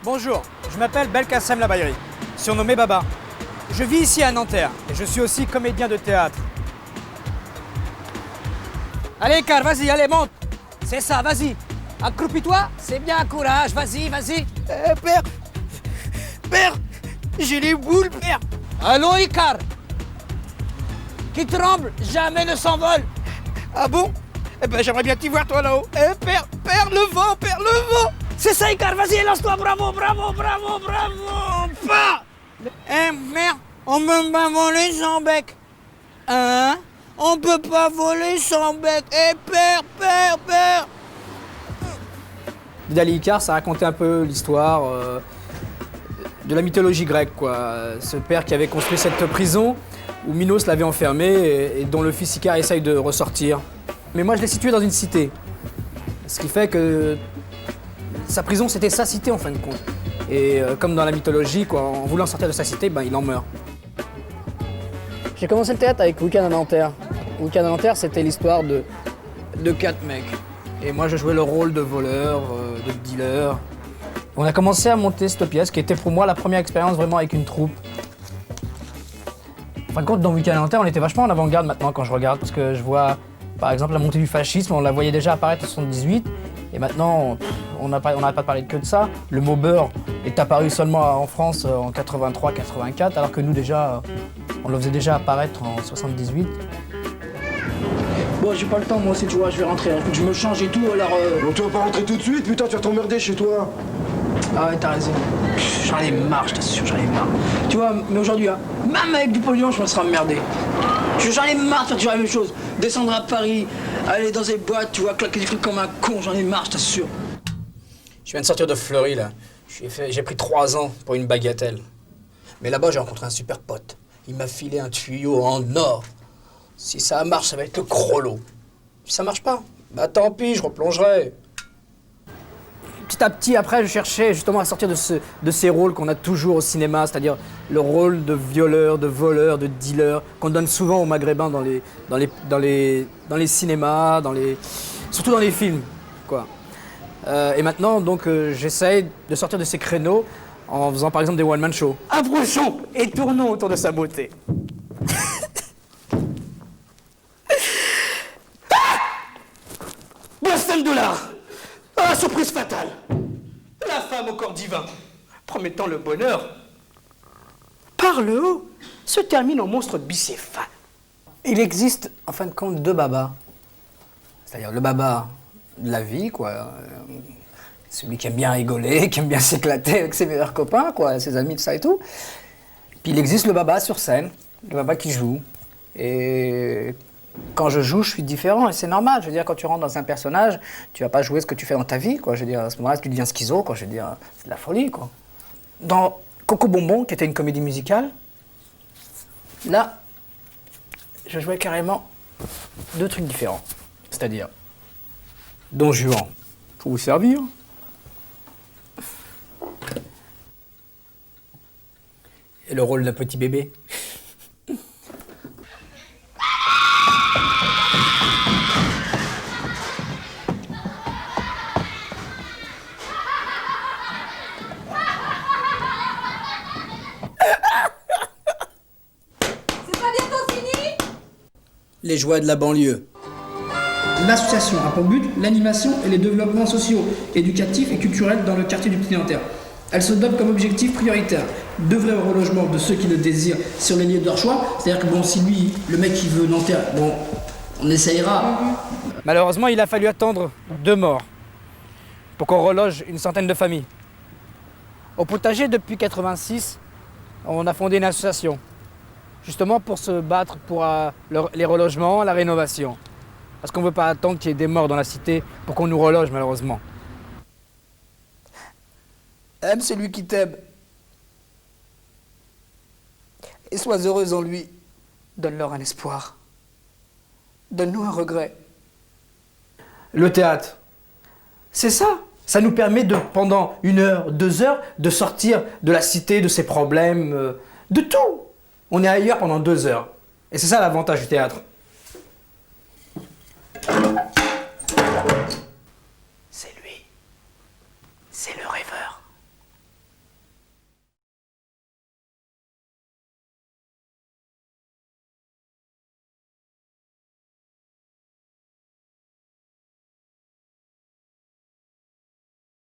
Bonjour, je m'appelle Belkacem Labayri, surnommé Baba. Je vis ici à Nanterre et je suis aussi comédien de théâtre. Allez, Car, vas-y, allez, monte. C'est ça, vas-y. Accroupis-toi, c'est bien, courage, vas-y, vas-y. Père, j'ai les boules, père. Allons, Icar. Qui tremble, jamais ne s'envole. Ah bon? Eh ben, j'aimerais bien t'y voir, toi, là-haut. Père, le vent, père, le vent. C'est ça, Icar, vas-y, lance-toi, bravo, bravo, bravo, bravo. Pas. Mère, on peut pas voler sans bec. Hein? On peut pas voler sans bec. Père. Dali Icar, ça racontait un peu l'histoire de la mythologie grecque, quoi. Ce père qui avait construit cette prison où Minos l'avait enfermé et dont le fils Icar essaye de ressortir. Mais moi, je l'ai situé dans une cité. Ce qui fait que sa prison, c'était sa cité, en fin de compte. Et comme dans la mythologie, quoi, en voulant sortir de sa cité, ben, il en meurt. J'ai commencé le théâtre avec Week-end à Nanterre. Week-end à Nanterre, c'était l'histoire de 4 mecs. Et moi, je jouais le rôle de voleur, de dealer. On a commencé à monter cette pièce qui était pour moi la première expérience vraiment avec une troupe. En fin de compte, dans Week-end à Nanterre, on était vachement en avant-garde maintenant quand je regarde, parce que je vois, par exemple, la montée du fascisme, on la voyait déjà apparaître en 78, et maintenant, on n'arrête pas de parler que de ça. Le mot beurre est apparu seulement en France en 83-84, alors que nous déjà, on le faisait déjà apparaître en 78. Bon, j'ai pas le temps, moi aussi, tu vois, je vais rentrer. Faut que je me change et tout, alors... Bon, tu vas pas rentrer tout de suite, putain, tu vas t'emmerder chez toi. Ah ouais, t'as raison. J'en ai marre, je t'assure, j'en ai marre. Tu vois, mais aujourd'hui, hein, même avec du pognon, je me serais emmerdé. J'en ai marre de faire toujours la même chose. Descendre à Paris, aller dans des boîtes, tu vois, claquer des trucs comme un con, j'en ai marre, je t'assure. Je viens de sortir de Fleury, là. J'ai pris 3 ans pour une bagatelle. Mais là-bas, j'ai rencontré un super pote. Il m'a filé un tuyau en or. Si ça marche, ça va être le gros lot. Si ça marche pas, bah tant pis, je replongerai. Petit à petit, après, je cherchais justement à sortir de ces rôles qu'on a toujours au cinéma, c'est-à-dire le rôle de violeur, de voleur, de dealer, qu'on donne souvent aux Maghrébins dans les cinémas, surtout dans les films, quoi. Et maintenant, donc, j'essaye de sortir de ces créneaux en faisant par exemple des one-man shows. Approchons et tournons autour de sa beauté. Boston Dollar. Ah, surprise fatale. La femme au corps divin, promettant le bonheur, par le haut, se termine en monstre bicéphale. Il existe, en fin de compte, 2 babas. C'est-à-dire le baba de la vie, quoi. Celui qui aime bien rigoler, qui aime bien s'éclater avec ses meilleurs copains, quoi, ses amis, tout ça et tout. Puis il existe le baba sur scène, le baba qui joue. Et quand je joue, je suis différent et c'est normal. Je veux dire, quand tu rentres dans un personnage, tu vas pas jouer ce que tu fais dans ta vie, quoi. Je veux dire, à ce moment-là, tu deviens schizo, quoi. Je veux dire, c'est de la folie, quoi. Dans Coco Bonbon, qui était une comédie musicale, là, je jouais carrément 2 trucs différents. C'est-à-dire, Don Juan, pour vous servir. Et le rôle d'un petit bébé. Les joies de la banlieue. L'association a pour but l'animation et les développements sociaux, éducatifs et culturels dans le quartier du Petit Nanterre. Elle se donne comme objectif prioritaire d'œuvrer au relogement de ceux qui le désirent sur les lieux de leur choix. C'est-à-dire que bon, si lui, le mec qui veut Nanterre, bon, on essayera. Malheureusement, il a fallu attendre 2 morts pour qu'on reloge une centaine de familles. Au potager, depuis 86, on a fondé une association, justement pour se battre pour les relogements, la rénovation. Parce qu'on ne veut pas attendre qu'il y ait des morts dans la cité pour qu'on nous reloge, malheureusement. Aime celui qui t'aime. Et sois heureuse en lui. Donne-leur un espoir. Donne-nous un regret. Le théâtre, c'est ça. Ça nous permet de, pendant 1 heure, 2 heures, de sortir de la cité, de ses problèmes, de tout. On est ailleurs pendant 2 heures. Et c'est ça l'avantage du théâtre.